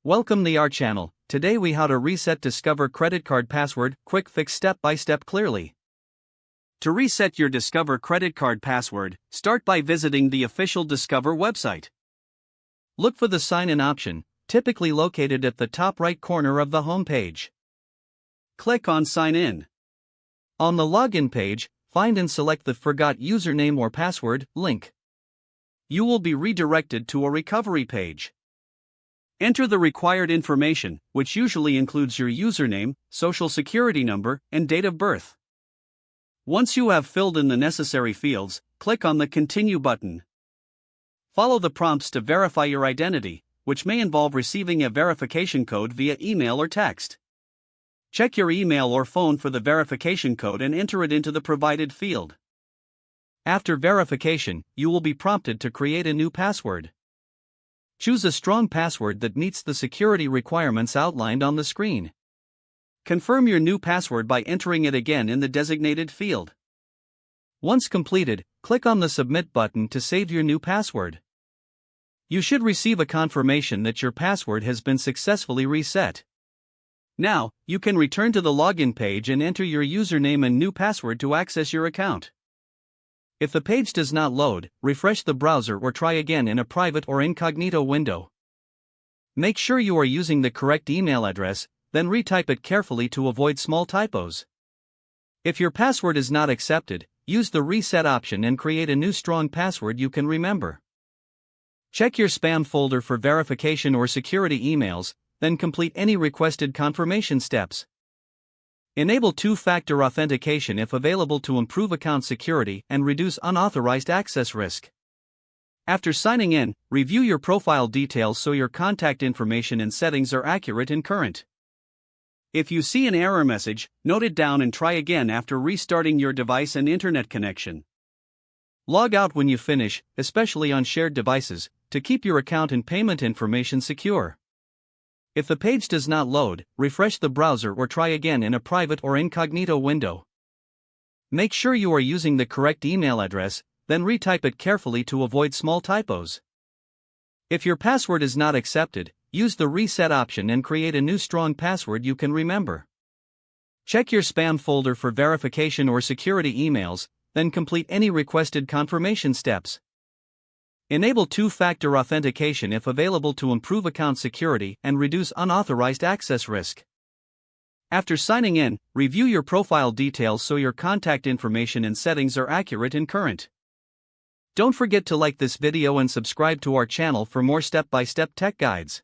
Welcome to our channel. Today we how to reset Discover credit card password, quick fix step by step clearly. To reset your Discover credit card password, start by visiting the official Discover website. Look for the sign in option, typically located at the top right corner of the home page. Click on sign in. On the login page, find and select the forgot username or password link. You will be redirected to a recovery page. Enter the required information, which usually includes your username, social security number, and date of birth. Once you have filled in the necessary fields, click on the Continue button. Follow the prompts to verify your identity, which may involve receiving a verification code via email or text. Check your email or phone for the verification code and enter it into the provided field. After verification, you will be prompted to create a new password. Choose a strong password that meets the security requirements outlined on the screen. Confirm your new password by entering it again in the designated field. Once completed, click on the Submit button to save your new password. You should receive a confirmation that your password has been successfully reset. Now, you can return to the login page and enter your username and new password to access your account. If the page does not load, refresh the browser or try again in a private or incognito window. Make sure you are using the correct email address, then retype it carefully to avoid small typos. If your password is not accepted, use the reset option and create a new strong password you can remember. Check your spam folder for verification or security emails, then complete any requested confirmation steps. Enable two-factor authentication if available to improve account security and reduce unauthorized access risk. After signing in, review your profile details so your contact information and settings are accurate and current. If you see an error message, note it down and try again after restarting your device and internet connection. Log out when you finish, especially on shared devices, to keep your account and payment information secure. If the page does not load, refresh the browser or try again in a private or incognito window. Make sure you are using the correct email address, then retype it carefully to avoid small typos. If your password is not accepted, use the reset option and create a new strong password you can remember. Check your spam folder for verification or security emails, then complete any requested confirmation steps. Enable two-factor authentication if available to improve account security and reduce unauthorized access risk. After signing in, review your profile details so your contact information and settings are accurate and current. Don't forget to like this video and subscribe to our channel for more step-by-step tech guides.